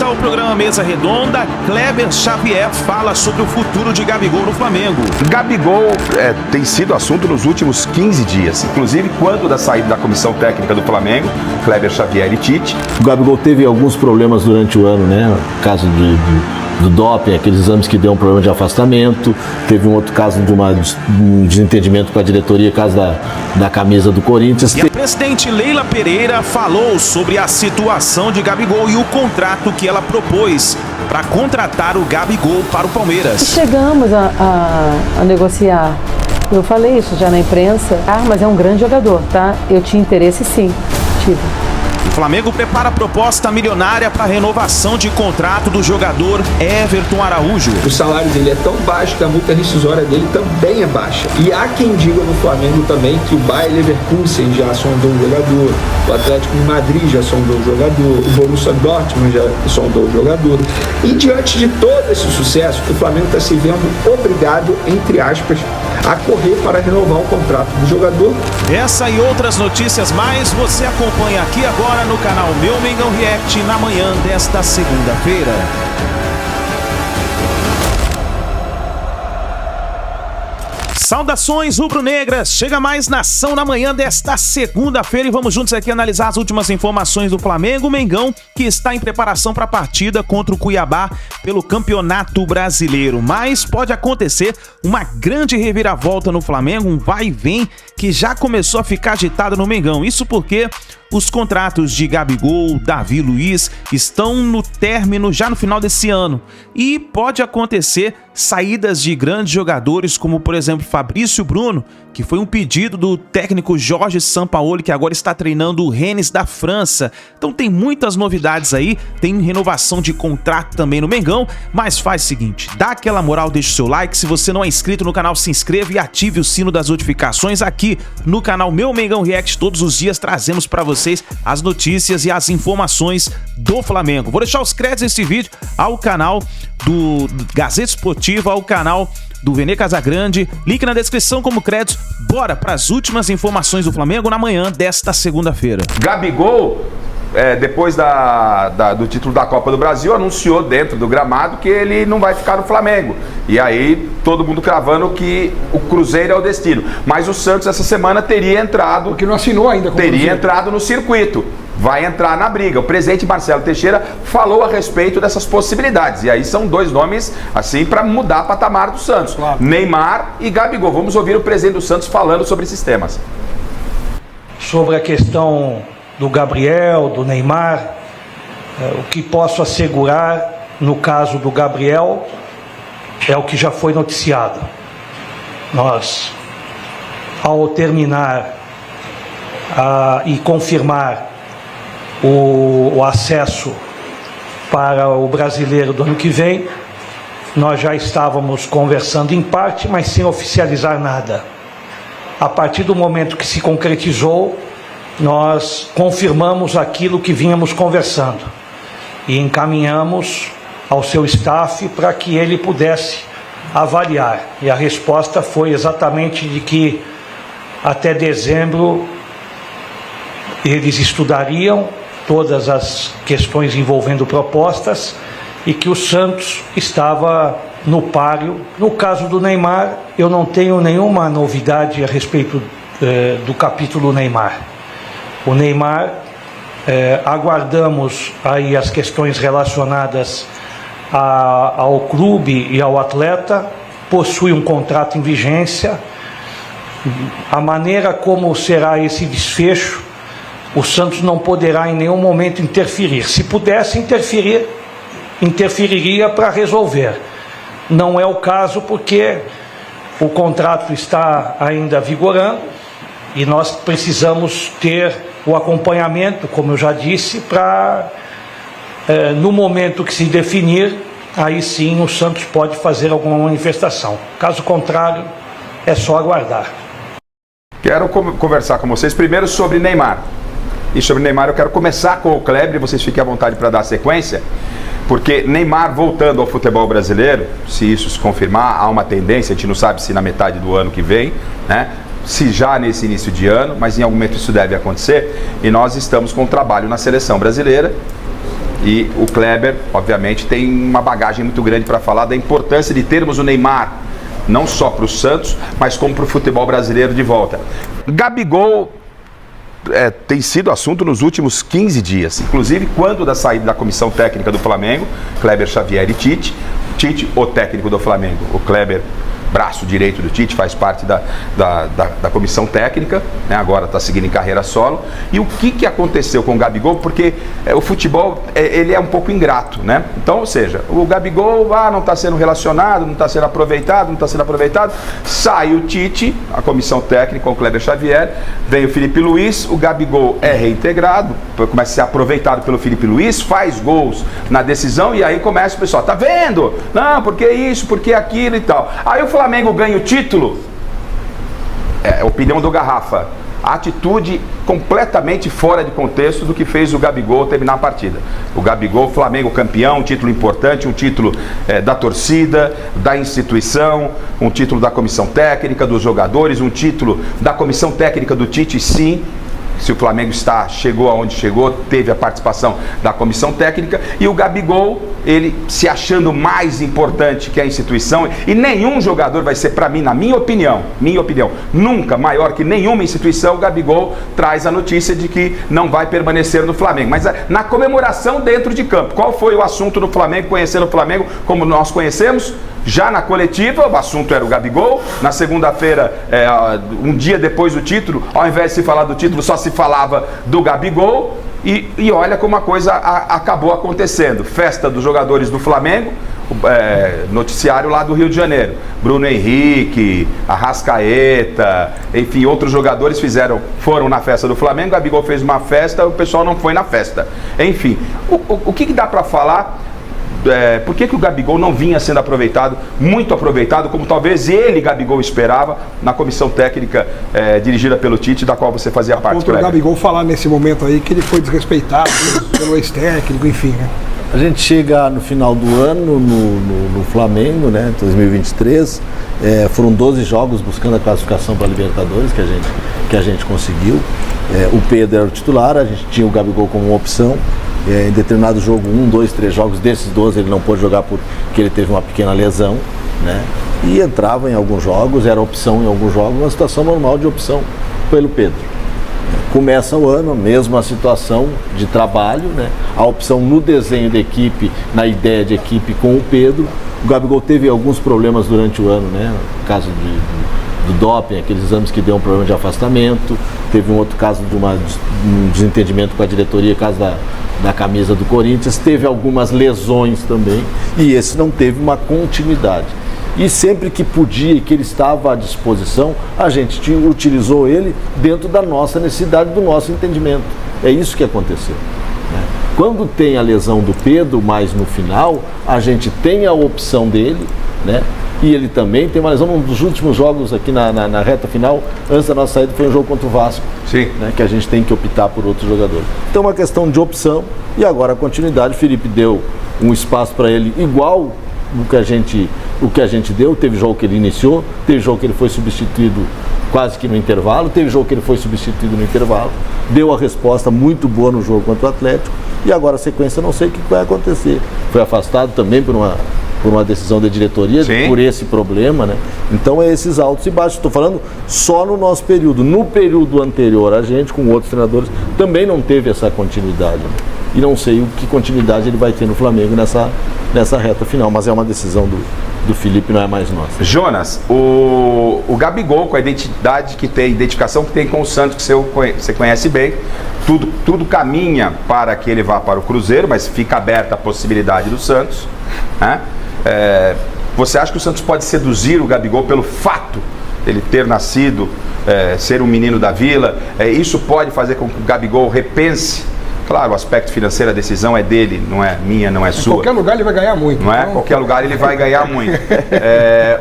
entrevista ao programa Mesa Redonda, Kleber Xavier fala sobre o futuro de Gabigol no Flamengo. Gabigol tem sido assunto nos últimos 15 dias, inclusive quando da saída da comissão técnica do Flamengo, Kleber Xavier e Tite. O Gabigol teve alguns problemas durante o ano, né? Caso do doping, aqueles exames que deu um problema de afastamento. Teve um outro caso de um desentendimento com a diretoria, caso da camisa do Corinthians. E a presidente Leila Pereira falou sobre a situação de Gabigol e o contrato que ela propôs para contratar o Gabigol para o Palmeiras. Chegamos a negociar. Eu falei isso já na imprensa. Mas é um grande jogador, tá? Eu tinha interesse, sim. Tive. O Flamengo prepara a proposta milionária para a renovação de contrato do jogador Everton Araújo. O salário dele é tão baixo que a multa rescisória dele também é baixa. E há quem diga no Flamengo também que o Bayer Leverkusen já sondou o jogador, o Atlético de Madrid já sondou o jogador, o Borussia Dortmund já sondou o jogador. E diante de todo esse sucesso, o Flamengo está se vendo obrigado, entre aspas, a correr para renovar o contrato do jogador. Essa e outras notícias mais você acompanha aqui agora no canal Meu Mengão React na manhã desta segunda-feira. Saudações rubro-negras, chega mais Nação na manhã desta segunda-feira e vamos juntos aqui analisar as últimas informações do Flamengo. O Mengão que está em preparação para a partida contra o Cuiabá pelo Campeonato Brasileiro, mas pode acontecer uma grande reviravolta no Flamengo, um vai e vem que já começou a ficar agitado no Mengão, isso porque os contratos de Gabigol, Davi Luiz estão no término já no final desse ano e pode acontecer saídas de grandes jogadores como, por exemplo, Fabrício Bruno, que foi um pedido do técnico Jorge Sampaoli, que agora está treinando o Rennes da França. Então tem muitas novidades aí, tem renovação de contrato também no Mengão, mas faz o seguinte, dá aquela moral, deixa o seu like, se você não é inscrito no canal, se inscreva e ative o sino das notificações aqui no canal Meu Mengão React. Todos os dias trazemos para vocês as notícias e as informações do Flamengo. Vou deixar os créditos desse vídeo ao canal do Gazeta Esportiva, ao canal do Vene Casagrande, link na descrição como créditos. Bora para as últimas informações do Flamengo na manhã desta segunda-feira. Gabigol, depois do título da Copa do Brasil, anunciou dentro do gramado que ele não vai ficar no Flamengo. E aí todo mundo cravando que o Cruzeiro é o destino. Mas o Santos essa semana teria entrado... Porque não assinou ainda com o Cruzeiro. Teria entrado no circuito. Vai entrar na briga. O presidente Marcelo Teixeira falou a respeito dessas possibilidades. E aí são dois nomes, assim, para mudar o patamar do Santos. Claro. Neymar e Gabigol. Vamos ouvir o presidente do Santos falando sobre esses temas. Sobre a questão do Gabriel, do Neymar, o que posso assegurar no caso do Gabriel é o que já foi noticiado. Nós, ao terminar e confirmar o acesso para o Brasileiro do ano que vem, nós já estávamos conversando em parte, mas sem oficializar nada. A partir do momento que se concretizou, nós confirmamos aquilo que vínhamos conversando e encaminhamos ao seu staff para que ele pudesse avaliar. E a resposta foi exatamente de que até dezembro eles estudariam todas as questões envolvendo propostas e que o Santos estava no páreo. No caso do Neymar, eu não tenho nenhuma novidade a respeito do capítulo Neymar. O Neymar, aguardamos aí as questões relacionadas ao clube e ao atleta, possui um contrato em vigência. A maneira como será esse desfecho, o Santos não poderá em nenhum momento interferir. Se pudesse interferir, interferiria para resolver. Não é o caso porque o contrato está ainda vigorando e nós precisamos ter o acompanhamento, como eu já disse, para no momento que se definir, aí sim o Santos pode fazer alguma manifestação. Caso contrário, é só aguardar. Quero conversar com vocês primeiro sobre Neymar. E sobre Neymar eu quero começar com o Kleber, vocês fiquem à vontade para dar sequência, porque Neymar voltando ao futebol brasileiro, se isso se confirmar, há uma tendência, a gente não sabe se na metade do ano que vem, né? Se já nesse início de ano, mas em algum momento isso deve acontecer, e nós estamos com um trabalho na seleção brasileira, E o Kleber, obviamente, tem uma bagagem muito grande para falar da importância de termos o Neymar, não só para o Santos, mas como para o futebol brasileiro de volta. Gabigol tem sido assunto nos últimos 15 dias, inclusive quando da saída da comissão técnica do Flamengo, Kleber Xavier e Tite, o técnico do Flamengo, o Kleber, braço direito do Tite, faz parte da comissão técnica, né? Agora está seguindo em carreira solo. E o que aconteceu com o Gabigol? Porque o futebol, ele é um pouco ingrato, né? Então, ou seja, o Gabigol não está sendo relacionado, não está sendo aproveitado, sai o Tite, a comissão técnica com o Kleber Xavier, vem o Felipe Luiz, o Gabigol é reintegrado, começa a ser aproveitado pelo Felipe Luiz, faz gols na decisão e aí começa o pessoal, tá vendo? Não, porque isso, porque aquilo e tal. Aí o Flamengo ganha o título, opinião do Garrafa, a atitude completamente fora de contexto do que fez o Gabigol terminar a partida. O Gabigol, Flamengo campeão, um título importante, um título da torcida, da instituição, um título da comissão técnica, dos jogadores, um título da comissão técnica do Tite, sim. Se o Flamengo chegou aonde chegou, teve a participação da comissão técnica, e o Gabigol, ele se achando mais importante que a instituição, e nenhum jogador vai ser, para mim, na minha opinião, nunca maior que nenhuma instituição, o Gabigol traz a notícia de que não vai permanecer no Flamengo. Mas na comemoração dentro de campo, qual foi o assunto do Flamengo, conhecendo o Flamengo como nós conhecemos? Já na coletiva, o assunto era o Gabigol. Na segunda-feira, um dia depois do título, ao invés de se falar do título, só se falava do Gabigol. E olha como a coisa acabou acontecendo. Festa dos jogadores do Flamengo, noticiário lá do Rio de Janeiro. Bruno Henrique, Arrascaeta, enfim, outros jogadores foram na festa do Flamengo. O Gabigol fez uma festa, o pessoal não foi na festa. Enfim, o que dá para falar? Por que o Gabigol não vinha sendo muito aproveitado, como talvez ele, Gabigol, esperava na comissão técnica dirigida pelo Tite, da qual você fazia parte? Contra o Gabigol falar nesse momento aí que ele foi desrespeitado pelo ex-técnico, enfim, né? A gente chega no final do ano no Flamengo, né, 2023, foram 12 jogos buscando a classificação para a Libertadores que a gente conseguiu. O Pedro era o titular, a gente tinha o Gabigol como uma opção. Em determinado jogo, 1, 2, 3 jogos desses 12 ele não pôde jogar porque ele teve uma pequena lesão, né? E entrava em alguns jogos, era opção em alguns jogos, uma situação normal de opção pelo Pedro. Começa o ano, mesma situação de trabalho, né? A opção no desenho da equipe, na ideia de equipe com o Pedro. O Gabigol teve alguns problemas durante o ano, né? No caso do doping, aqueles exames que deu um problema de afastamento. Teve um outro caso de um desentendimento com a diretoria, caso da camisa do Corinthians. Teve algumas lesões também, e esse não teve uma continuidade. E sempre que podia e que ele estava à disposição, a gente utilizou ele dentro da nossa necessidade, do nosso entendimento. É isso que aconteceu, né? Quando tem a lesão do Pedro, mais no final, a gente tem a opção dele, né? E ele também tem uma lesão. Um dos últimos jogos aqui na reta final, antes da nossa saída, foi um jogo contra o Vasco. Sim. Né, que a gente tem que optar por outro jogador. Então é uma questão de opção, e agora a continuidade. O Felipe deu um espaço para ele igual o que a gente deu. Teve jogo que ele iniciou, teve jogo que ele foi substituído quase que no intervalo, teve jogo que ele foi substituído no intervalo, deu a resposta muito boa no jogo contra o Atlético, e agora a sequência não sei o que vai acontecer. Foi afastado também por uma decisão da diretoria, sim, por esse problema, né? Então esses altos e baixos. Estou falando só no nosso período. No período anterior, a gente, com outros treinadores, também não teve essa continuidade, né? E não sei o que continuidade ele vai ter no Flamengo nessa reta final, mas é uma decisão do Felipe, não é mais nossa. Jonas, o Gabigol, com a identificação que tem com o Santos, que você conhece bem, tudo caminha para que ele vá para o Cruzeiro, mas fica aberta a possibilidade do Santos, né? Você acha que o Santos pode seduzir o Gabigol pelo fato dele ter nascido, ser um menino da Vila? Isso pode fazer com que o Gabigol repense? Claro, o aspecto financeiro, a decisão é dele, não é minha, não é sua. Em qualquer lugar ele vai ganhar muito. Não é? Em qualquer lugar ele vai ganhar muito.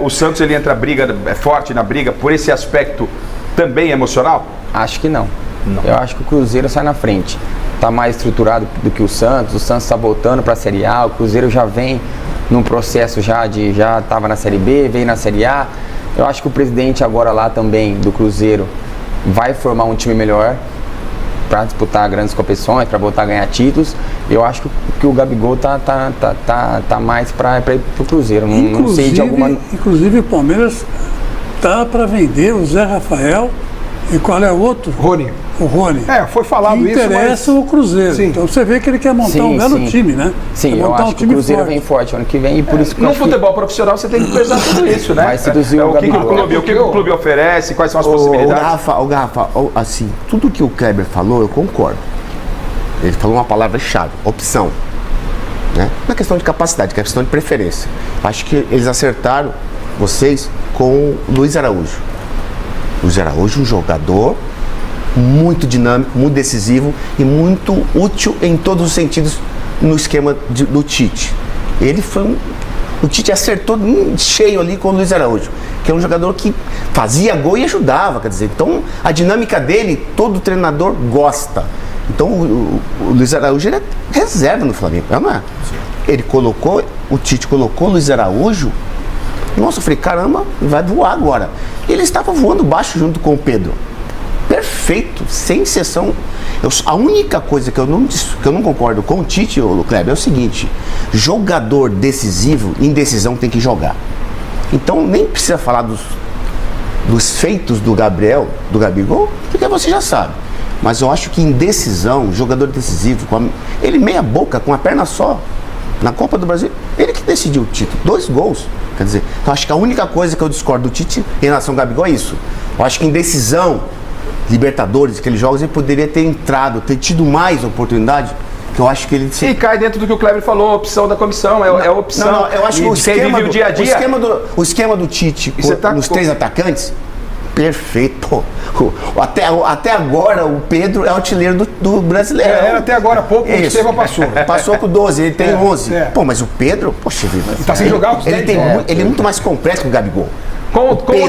O Santos, ele entra forte na briga por esse aspecto também emocional? Acho que não. Eu acho que o Cruzeiro sai na frente. Está mais estruturado do que o Santos está voltando para a Série A, o Cruzeiro já vem num processo já estava na Série B, veio na Série A. Eu acho que o presidente agora lá também do Cruzeiro vai formar um time melhor. para disputar grandes competições, para voltar a ganhar títulos. Eu acho que o Gabigol tá mais para ir pro Cruzeiro. Não sei de alguma... Inclusive o Palmeiras tá para vender o Zé Rafael e qual é o outro? Rony. O Rony. Foi falado que isso, interessa mas... o Cruzeiro. Sim. Então você vê que ele quer montar um belo time, né? Sim, eu acho que o Cruzeiro vem forte ano que vem e por isso que no futebol profissional você tem que pesar tudo isso, né? Vai seduzir o que o clube oferece, quais são as possibilidades. O Garrafa, assim, tudo que o Kleber falou, eu concordo. Ele falou uma palavra-chave, opção. Né? Não é questão de capacidade, é questão de preferência. Acho que eles acertaram, vocês, com o Luiz Araújo. Luiz Araújo, um jogador muito dinâmico, muito decisivo e muito útil em todos os sentidos no esquema do Tite. O Tite acertou cheio ali com o Luiz Araújo, que é um jogador que fazia gol e ajudava, quer dizer, então a dinâmica dele, todo treinador gosta. Então o Luiz Araújo ele é reserva no Flamengo, não é? O Tite colocou o Luiz Araújo, nossa, eu falei, caramba, vai voar agora. Ele estava voando baixo junto com o Pedro. Perfeito, sem exceção. A única coisa que eu não concordo com o Tite, o Kleber, é o seguinte: jogador decisivo, em decisão tem que jogar. Então nem precisa falar dos feitos do Gabigol, porque você já sabe. Mas eu acho que em decisão, jogador decisivo, ele meia boca, com a perna só, na Copa do Brasil, ele que decidiu o título, 2 gols. Quer dizer, então acho que a única coisa que eu discordo do Tite em relação ao Gabigol é isso. Eu acho que em decisão, Libertadores, aqueles jogos, ele poderia ter tido mais oportunidade, que eu acho que ele... E cai dentro do que o Kleber falou, a opção da comissão, é a opção. Não, eu acho que o esquema, dia a dia. O esquema do Tite nos 3 atacantes, perfeito. Até agora o Pedro é o artilheiro do brasileiro. Era até agora há pouco, o Estevam passou. Passou com 12, ele tem 11. Pô, mas o Pedro, poxa vida. Ele tá sem jogar os 10. Ele é muito mais completo que o Gabigol. Com o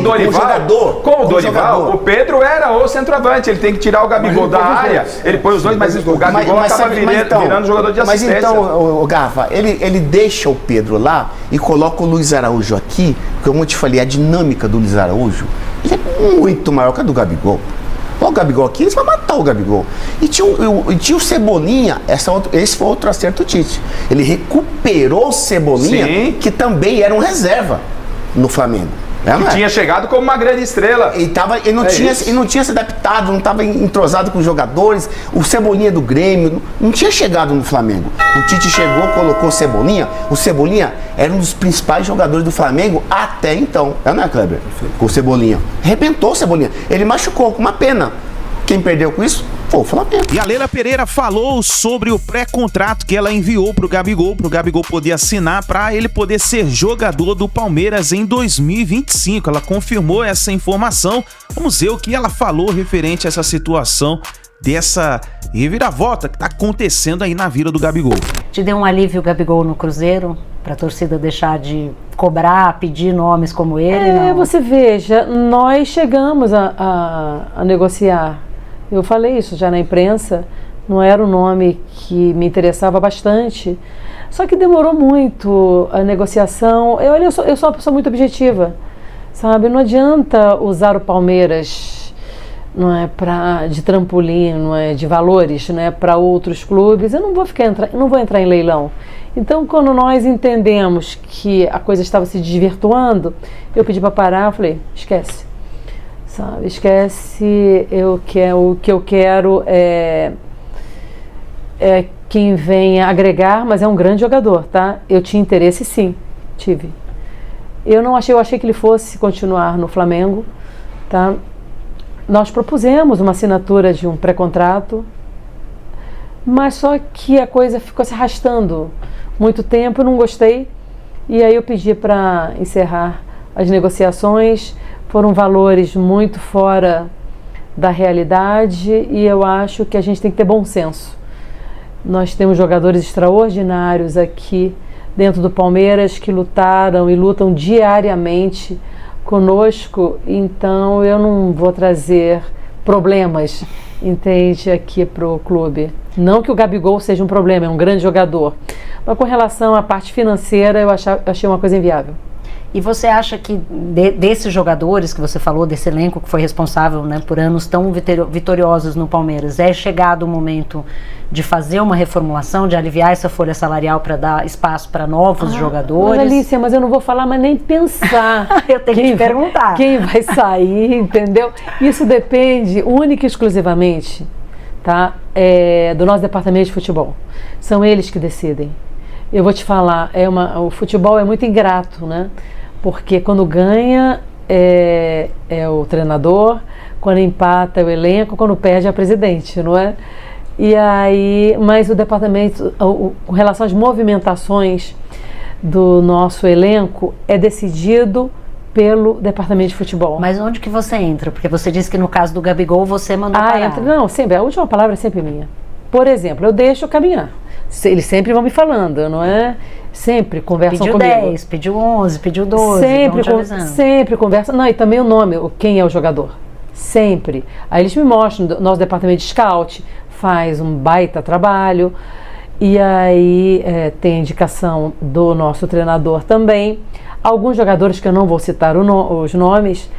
Dorival, o Pedro era o centroavante, ele tem que tirar o Gabigol da área, ele põe os dois, mas o Gabigol acaba virando jogador de assistência. Mas então, o Garrafa, ele deixa o Pedro lá e coloca o Luiz Araújo aqui, como eu te falei, a dinâmica do Luiz Araújo, ele é muito maior que a do Gabigol. O Gabigol aqui, eles vão matar o Gabigol. E tinha o Cebolinha, esse foi outro acerto do Tite. Ele recuperou o Cebolinha, sim, que também era um reserva no Flamengo. Que tinha chegado como uma grande estrela. E não tinha se adaptado, não estava entrosado com os jogadores. O Cebolinha do Grêmio não tinha chegado no Flamengo. O Tite chegou, colocou o Cebolinha. O Cebolinha era um dos principais jogadores do Flamengo até então. Não é, Kleber? Com o Cebolinha. Arrebentou o Cebolinha. Ele machucou, com uma pena. Quem perdeu com isso? Foi o Flamengo. E a Leila Pereira falou sobre o pré-contrato que ela enviou pro Gabigol poder assinar para ele poder ser jogador do Palmeiras em 2025. Ela confirmou essa informação. Vamos ver o que ela falou referente a essa situação dessa reviravolta que tá acontecendo aí na vida do Gabigol. Te deu um alívio o Gabigol no Cruzeiro? Pra torcida deixar de cobrar, pedir nomes como ele? Não? Você veja, nós chegamos a negociar. Eu falei isso já na imprensa, não era um nome que me interessava bastante. Só que demorou muito a negociação. Eu sou uma pessoa muito objetiva, sabe? Não adianta usar o Palmeiras, não é, de trampolim, não é, de valores, não é, para outros clubes. Eu não vou entrar em leilão. Então, quando nós entendemos que a coisa estava se desvirtuando, eu pedi para parar, eu falei, esquece. Sabe, esquece, o que eu quero é quem venha agregar, mas é um grande jogador, tá? Eu tinha interesse, sim, tive. Eu achei que ele fosse continuar no Flamengo, tá? Nós propusemos uma assinatura de um pré-contrato, mas só que a coisa ficou se arrastando muito tempo, eu não gostei, e aí eu pedi para encerrar as negociações. Foram valores muito fora da realidade e eu acho que a gente tem que ter bom senso. Nós temos jogadores extraordinários aqui dentro do Palmeiras que lutaram e lutam diariamente conosco, então eu não vou trazer problemas, entende, aqui para o clube. Não que o Gabigol seja um problema, é um grande jogador, mas com relação à parte financeira eu achei uma coisa inviável. E você acha que desses jogadores que você falou, desse elenco que foi responsável, né, por anos tão vitoriosos no Palmeiras, é chegado o momento de fazer uma reformulação, de aliviar essa folha salarial para dar espaço para novos jogadores? Mas Alicia, mas eu não vou falar, mas nem pensar. Eu tenho que te perguntar. Quem vai sair, entendeu? Isso depende única e exclusivamente, tá, do nosso departamento de futebol. São eles que decidem. Eu vou te falar, o futebol é muito ingrato, né? Porque quando ganha é o treinador, quando empata é o elenco, quando perde é a presidente, não é? E aí, mas o departamento, com relação às movimentações do nosso elenco, é decidido pelo departamento de futebol. Mas onde que você entra? Porque você disse que no caso do Gabigol você mandou parar. Não, sempre, a última palavra é sempre minha. Por exemplo, eu deixo caminhar. Eles sempre vão me falando, não é? Sempre conversam comigo. Pediu 10, pediu 11, pediu 12, sempre conversam. Não, e também o nome, quem é o jogador. Sempre. Aí eles me mostram, nosso departamento de scout faz um baita trabalho. E aí tem indicação do nosso treinador também. Alguns jogadores que eu não vou citar os nomes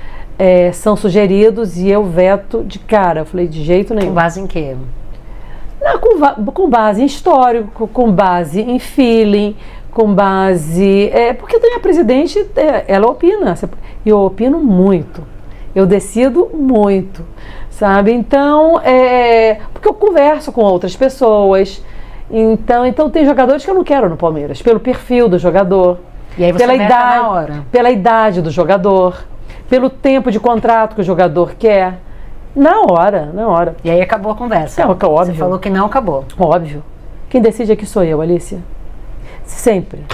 são sugeridos e eu veto de cara. Eu falei, de jeito nenhum. Com base em quê? Não, com base em histórico, com base em feeling, com base... porque também a presidente, ela opina, e eu opino muito, eu decido muito, sabe? Então, porque eu converso com outras pessoas, então tem jogadores que eu não quero no Palmeiras, pelo perfil do jogador, e aí você na hora. Pela idade do jogador, pelo tempo de contrato que o jogador quer. Na hora. E aí acabou a conversa. Não, óbvio. Você falou que não acabou. Óbvio. Quem decide aqui sou eu, Alicia. Sempre.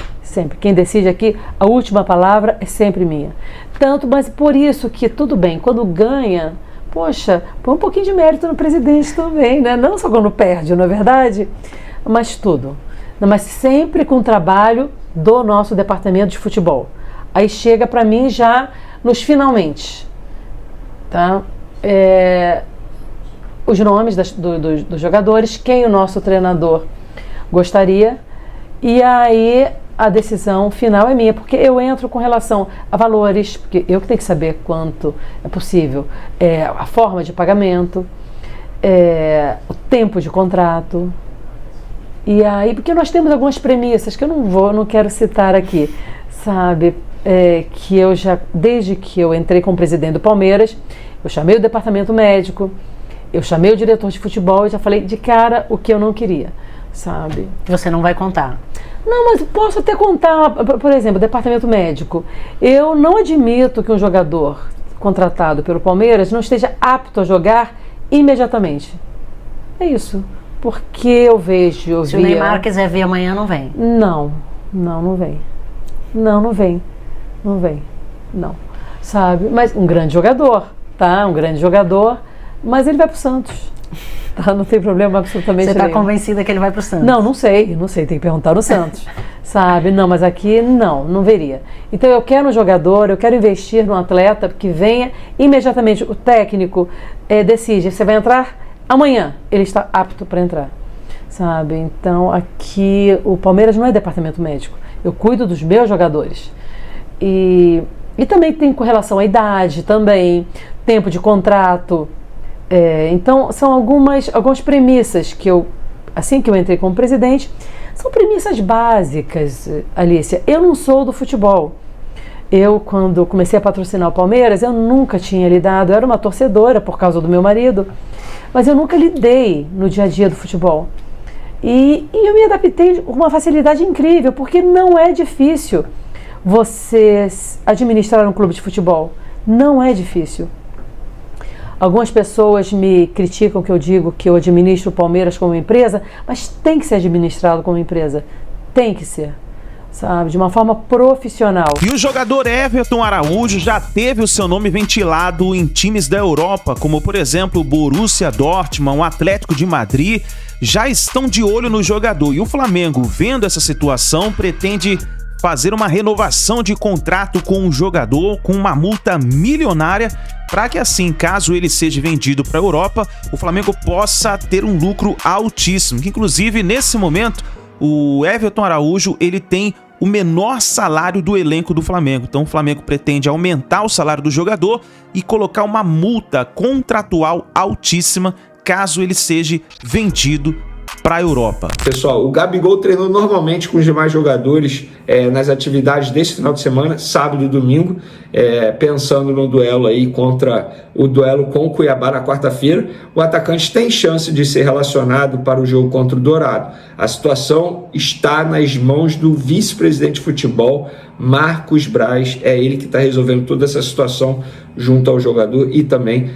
Quem decide aqui, a última palavra é sempre minha. Mas por isso que, tudo bem, quando ganha, poxa, põe um pouquinho de mérito no presidente também, né? Não só quando perde, não é verdade? Mas tudo. Mas sempre com o trabalho do nosso departamento de futebol. Aí chega para mim já nos finalmente. Tá? Os nomes dos jogadores, quem o nosso treinador gostaria, e aí a decisão final é minha, porque eu entro com relação a valores, porque eu que tenho que saber quanto é possível, a forma de pagamento, o tempo de contrato, e aí, porque nós temos algumas premissas que eu não quero citar aqui, sabe, que eu já, desde que eu entrei como presidente do Palmeiras, eu chamei o departamento médico, eu chamei o diretor de futebol e já falei de cara o que eu não queria, sabe? Você não vai contar? Não, mas posso até contar, por exemplo, o departamento médico. Eu não admito que um jogador contratado pelo Palmeiras não esteja apto a jogar imediatamente. É isso. Porque eu vejo... Se o Neymar quiser vir amanhã, não vem? Não vem. Não vem. Sabe? Mas um grande jogador. Tá, um grande jogador, mas ele vai pro Santos, tá? Não tem problema absolutamente nenhum. Você tá convencida que ele vai pro Santos? Não sei, tem que perguntar no Santos, sabe? Não, mas aqui não veria. Então eu quero um jogador, eu quero investir num atleta que venha imediatamente, o técnico decide, você vai entrar amanhã, ele está apto para entrar, sabe? Então aqui o Palmeiras não é departamento médico, eu cuido dos meus jogadores. E também tem com relação à idade, também, tempo de contrato. Então, são algumas premissas que assim que eu entrei como presidente, são premissas básicas, Alicia. Eu não sou do futebol. Quando comecei a patrocinar o Palmeiras, eu nunca tinha lidado, eu era uma torcedora por causa do meu marido, mas eu nunca lidei no dia a dia do futebol. E eu me adaptei com uma facilidade incrível, porque não é difícil você administrar um clube de futebol. Não é difícil. Algumas pessoas me criticam que eu digo que eu administro o Palmeiras como empresa, mas tem que ser administrado como empresa. Tem que ser, sabe? De uma forma profissional. E o jogador Everton Araújo já teve o seu nome ventilado em times da Europa, como por exemplo o Borussia Dortmund, o Atlético de Madrid, já estão de olho no jogador. E o Flamengo, vendo essa situação, pretende fazer uma renovação de contrato com o jogador com uma multa milionária para que assim, caso ele seja vendido para a Europa, o Flamengo possa ter um lucro altíssimo. Que inclusive, nesse momento, o Everton Araújo, ele tem o menor salário do elenco do Flamengo. Então o Flamengo pretende aumentar o salário do jogador e colocar uma multa contratual altíssima caso ele seja vendido para a Europa. Pessoal, o Gabigol treinou normalmente com os demais jogadores nas atividades desse final de semana, sábado e domingo, pensando no duelo aí contra o duelo com o Cuiabá na quarta-feira. O atacante tem chance de ser relacionado para o jogo contra o Dourado. A situação está nas mãos do vice-presidente de futebol, Marcos Braz. É ele que está resolvendo toda essa situação junto ao jogador e também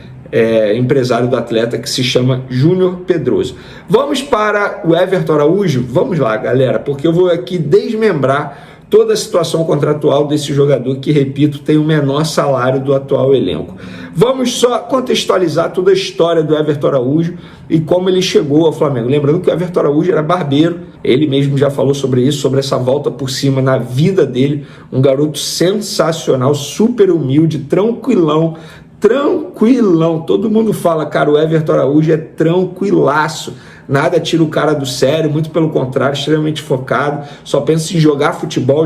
empresário do atleta, que se chama Júnior Pedroso. Vamos para o Everton Araújo? Vamos lá, galera, porque eu vou aqui desmembrar toda a situação contratual desse jogador que, repito, tem o menor salário do atual elenco. Vamos só contextualizar toda a história do Everton Araújo e como ele chegou ao Flamengo. Lembrando que o Everton Araújo era barbeiro, ele mesmo já falou sobre isso, sobre essa volta por cima na vida dele, um garoto sensacional, super humilde, tranquilão, todo mundo fala, cara, o Everton Araújo é tranquilaço, nada tira o cara do sério, muito pelo contrário, extremamente focado, só pensa em jogar futebol.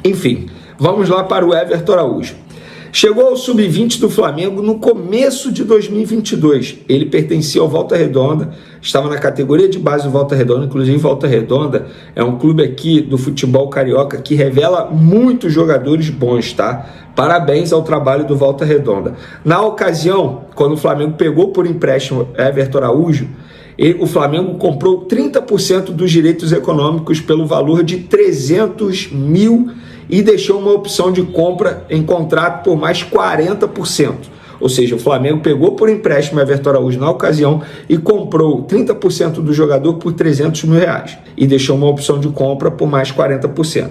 Enfim, vamos lá para o Everton Araújo. Chegou ao sub-20 do Flamengo no começo de 2022. Ele pertencia ao Volta Redonda, estava na categoria de base do Volta Redonda. Inclusive, Volta Redonda é um clube aqui do futebol carioca que revela muitos jogadores bons, tá? Parabéns ao trabalho do Volta Redonda. Na ocasião, quando o Flamengo pegou por empréstimo Everton Araújo, o Flamengo comprou 30% dos direitos econômicos pelo valor de 300 mil e deixou uma opção de compra em contrato por mais 40%. Ou seja, o Flamengo pegou por empréstimo Everton Araújo na ocasião e comprou 30% do jogador por 300 mil reais e deixou uma opção de compra por mais 40%.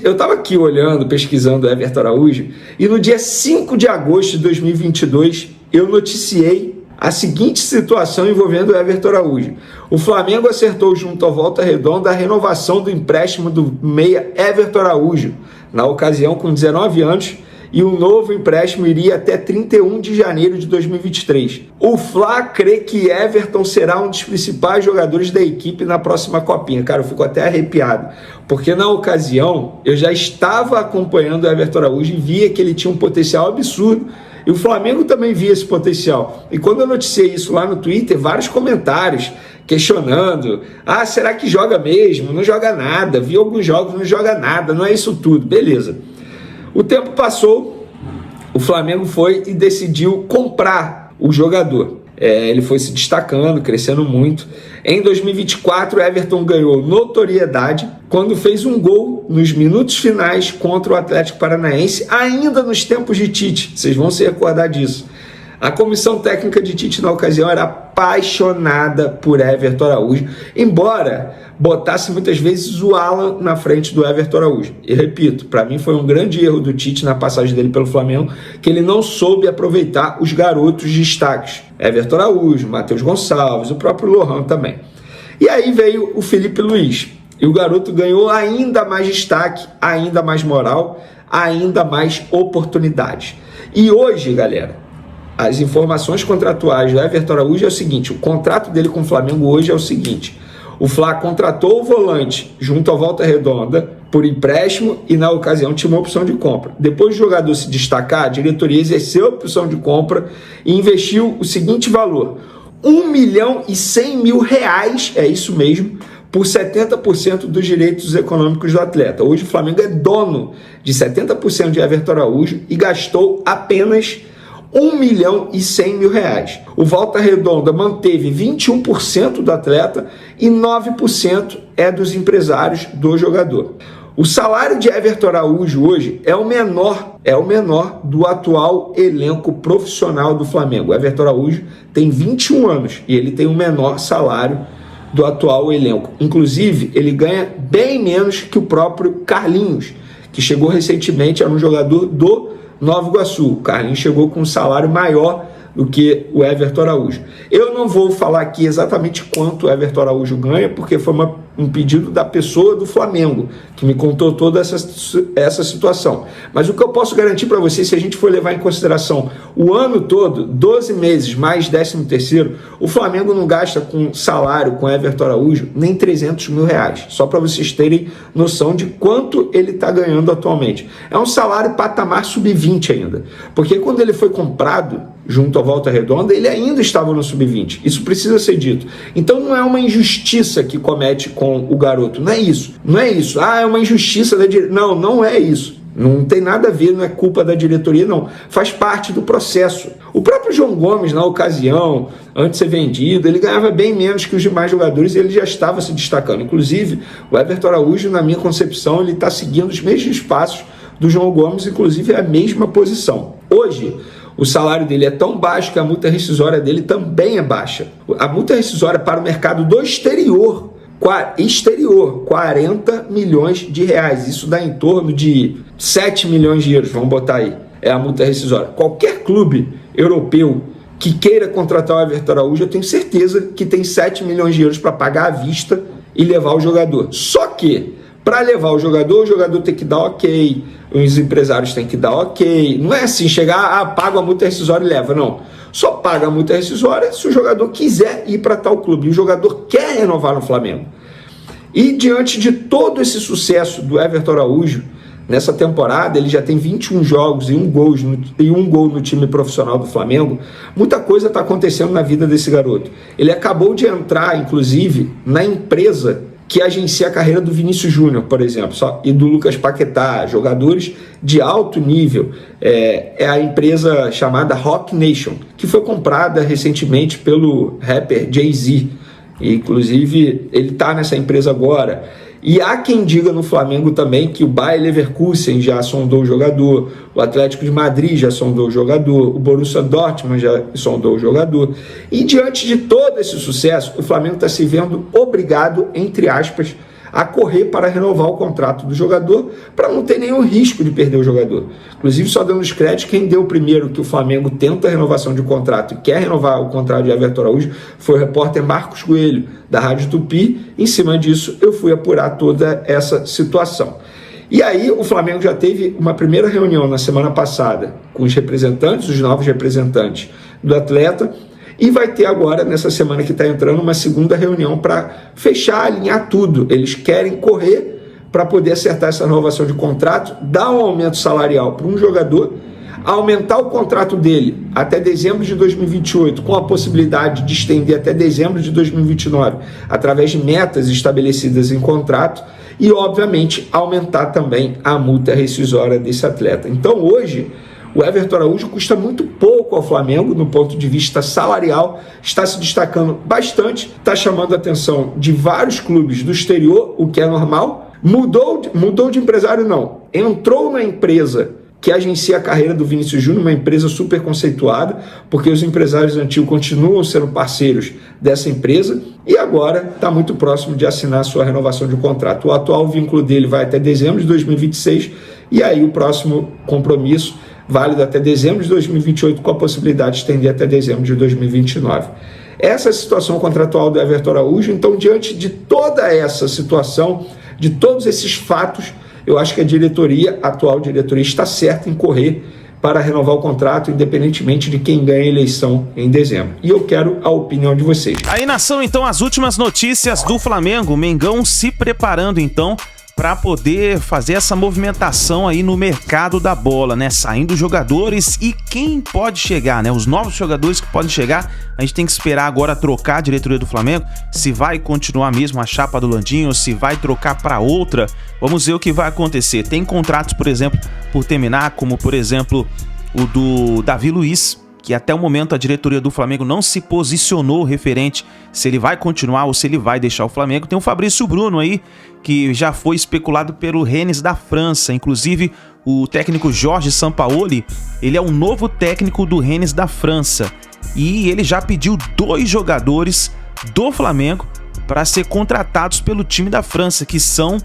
Eu estava aqui olhando, pesquisando Everton Araújo, e no dia 5 de agosto de 2022 eu noticiei a seguinte situação envolvendo o Everton Araújo. O Flamengo acertou junto ao Volta Redonda a renovação do empréstimo do meia Everton Araújo, na ocasião com 19 anos, e o novo empréstimo iria até 31 de janeiro de 2023. O Fla crê que Everton será um dos principais jogadores da equipe na próxima Copinha. Cara, eu fico até arrepiado, porque na ocasião eu já estava acompanhando o Everton Araújo e via que ele tinha um potencial absurdo. E o Flamengo também via esse potencial. E quando eu noticiei isso lá no Twitter, vários comentários questionando: ah, será que joga mesmo? Não joga nada. Vi alguns jogos, não joga nada. Não é isso tudo. Beleza. O tempo passou, o Flamengo foi e decidiu comprar o jogador. Ele foi se destacando, crescendo muito. Em 2024, o Everton ganhou notoriedade quando fez um gol nos minutos finais contra o Atlético Paranaense, ainda nos tempos de Tite. Vocês vão se recordar disso. A comissão técnica de Tite na ocasião era apaixonada por Everton Araújo, embora botasse muitas vezes o Alan na frente do Everton Araújo. E repito, para mim foi um grande erro do Tite na passagem dele pelo Flamengo, que ele não soube aproveitar os garotos destaques. Everton Araújo, Matheus Gonçalves, o próprio Lohan também. E aí veio o Felipe Luiz, e o garoto ganhou ainda mais destaque, ainda mais moral, ainda mais oportunidades. E hoje, galera, as informações contratuais do Everton Araújo é o seguinte: o contrato dele com o Flamengo hoje é o seguinte: o Fla contratou o volante junto ao Volta Redonda por empréstimo e na ocasião tinha uma opção de compra. Depois do jogador se destacar, a diretoria exerceu a opção de compra e investiu o seguinte valor: R$1.100.000, é isso mesmo, por 70% dos direitos econômicos do atleta. Hoje o Flamengo é dono de 70% de Everton Araújo e gastou apenas R$1.100.000. O Volta Redonda manteve 21% do atleta e 9% é dos empresários do jogador. O salário de Everton Araújo hoje é o menor do atual elenco profissional do Flamengo. O Everton Araújo tem 21 anos e ele tem o menor salário do atual elenco. Inclusive, ele ganha bem menos que o próprio Carlinhos, que chegou recentemente, era um jogador do Nova Iguaçu. O Carlinhos chegou com um salário maior do que o Everton Araújo. Eu não vou falar aqui exatamente quanto o Everton Araújo ganha, porque foi uma um pedido da pessoa do Flamengo, que me contou toda essa situação. Mas o que eu posso garantir para vocês, se a gente for levar em consideração o ano todo, 12 meses mais 13º, o Flamengo não gasta com salário com Everton Araújo nem 300 mil reais, só para vocês terem noção de quanto ele está ganhando atualmente. É um salário patamar sub-20 ainda, porque quando ele foi comprado junto à Volta Redonda, ele ainda estava no sub-20. Isso precisa ser dito. Então não é uma injustiça que comete com o garoto. Não é isso. Não é isso. É uma injustiça da diretoria. Não, não é isso. Não tem nada a ver, não é culpa da diretoria, não. Faz parte do processo. O próprio João Gomes, na ocasião, antes de ser vendido, ele ganhava bem menos que os demais jogadores e ele já estava se destacando. Inclusive, o Everton Araújo, na minha concepção, ele está seguindo os mesmos passos do João Gomes, inclusive a mesma posição. Hoje, o salário dele é tão baixo que a multa rescisória dele também é baixa. A multa rescisória para o mercado do exterior, 40 milhões de reais. Isso dá em torno de 7 milhões de euros, vamos botar aí. É a multa rescisória. Qualquer clube europeu que queira contratar o Everton Araújo, eu tenho certeza que tem 7 milhões de euros para pagar à vista e levar o jogador. Só que, para levar o jogador tem que dar ok, os empresários têm que dar ok. Não é assim, chegar, paga a multa rescisória e leva, não. Só paga a multa rescisória se o jogador quiser ir para tal clube. E o jogador quer renovar no Flamengo. E diante de todo esse sucesso do Everton Araújo, nessa temporada ele já tem 21 jogos e um gol no time profissional do Flamengo, muita coisa está acontecendo na vida desse garoto. Ele acabou de entrar, inclusive, na empresa que agencia a carreira do Vinícius Júnior, por exemplo, e do Lucas Paquetá, jogadores de alto nível. É a empresa chamada Rock Nation, que foi comprada recentemente pelo rapper Jay-Z. Inclusive, ele está nessa empresa agora. E há quem diga no Flamengo também que o Bayer Leverkusen já sondou o jogador, o Atlético de Madrid já sondou o jogador, o Borussia Dortmund já sondou o jogador. E diante de todo esse sucesso, o Flamengo está se vendo obrigado, entre aspas, a correr para renovar o contrato do jogador, para não ter nenhum risco de perder o jogador. Inclusive, só dando os créditos, quem deu primeiro que o Flamengo tenta a renovação de contrato e quer renovar o contrato de Everton Araújo foi o repórter Marcos Coelho, da Rádio Tupi. Em cima disso, eu fui apurar toda essa situação. E aí, o Flamengo já teve uma primeira reunião na semana passada com os representantes, os novos representantes do atleta, e vai ter agora, nessa semana que está entrando, uma segunda reunião para fechar, alinhar tudo. Eles querem correr para poder acertar essa renovação de contrato, dar um aumento salarial para um jogador, aumentar o contrato dele até dezembro de 2028, com a possibilidade de estender até dezembro de 2029, através de metas estabelecidas em contrato, e, obviamente, aumentar também a multa rescisória desse atleta. Então, hoje, o Everton Araújo custa muito pouco ao Flamengo no ponto de vista salarial, está se destacando bastante, está chamando a atenção de vários clubes do exterior, o que é normal. Mudou de empresário, não. Entrou na empresa que agencia a carreira do Vinícius Júnior, uma empresa super conceituada, porque os empresários antigos continuam sendo parceiros dessa empresa, e agora está muito próximo de assinar a sua renovação de contrato. O atual vínculo dele vai até dezembro de 2026, e aí o próximo compromisso válido até dezembro de 2028, com a possibilidade de estender até dezembro de 2029. Essa é a situação contratual do Everton Araújo. Então, diante de toda essa situação, de todos esses fatos, eu acho que a atual diretoria está certa em correr para renovar o contrato, independentemente de quem ganha a eleição em dezembro. E eu quero a opinião de vocês. Aí, nação, então, as últimas notícias do Flamengo. Mengão se preparando, então, para poder fazer essa movimentação aí no mercado da bola, né? Saindo jogadores e quem pode chegar, né? Os novos jogadores que podem chegar, a gente tem que esperar agora trocar a diretoria do Flamengo, se vai continuar mesmo a chapa do Landinho, se vai trocar para outra. Vamos ver o que vai acontecer. Tem contratos, por exemplo, por terminar, como por exemplo o do Davi Luiz, que até o momento a diretoria do Flamengo não se posicionou referente se ele vai continuar ou se ele vai deixar o Flamengo. Tem o Fabrício Bruno aí, que já foi especulado pelo Rennes da França. Inclusive, o técnico Jorge Sampaoli, ele é o novo técnico do Rennes da França. E ele já pediu 2 jogadores do Flamengo para ser contratados pelo time da França, que são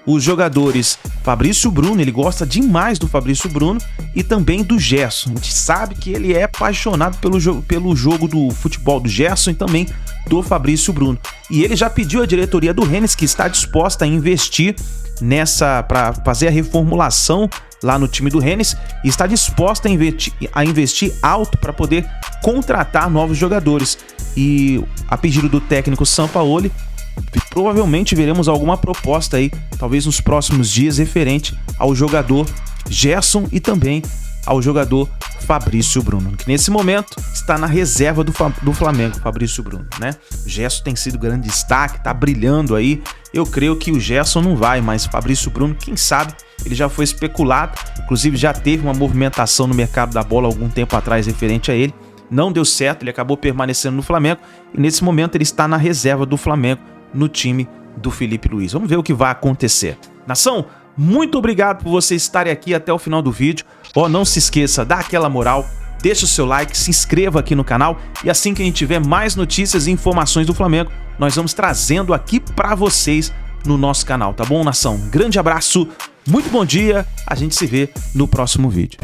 os jogadores Fabrício Bruno, ele gosta demais do Fabrício Bruno e também do Gerson. A gente sabe que ele é apaixonado pelo jogo do futebol do Gerson e também do Fabrício Bruno. E ele já pediu à diretoria do Rennes, que está disposta a investir para fazer a reformulação lá no time do Rennes, e está disposta a investir alto para poder contratar novos jogadores. E a pedido do técnico Sampaoli, provavelmente veremos alguma proposta aí, talvez nos próximos dias, referente ao jogador Gerson e também ao jogador Fabrício Bruno, que nesse momento está na reserva do Flamengo, Fabrício Bruno, né? O Gerson tem sido grande destaque, tá brilhando aí. Eu creio que o Gerson não vai, mas Fabrício Bruno, quem sabe, ele já foi especulado, inclusive já teve uma movimentação no mercado da bola algum tempo atrás referente a ele. Não deu certo, ele acabou permanecendo no Flamengo e nesse momento ele está na reserva do Flamengo, no time do Felipe Luiz. Vamos ver o que vai acontecer. Nação, muito obrigado por vocês estarem aqui até o final do vídeo. Não se esqueça, dá aquela moral, deixa o seu like, se inscreva aqui no canal e assim que a gente tiver mais notícias e informações do Flamengo, nós vamos trazendo aqui pra vocês no nosso canal, tá bom, nação? Grande abraço, muito bom dia, a gente se vê no próximo vídeo.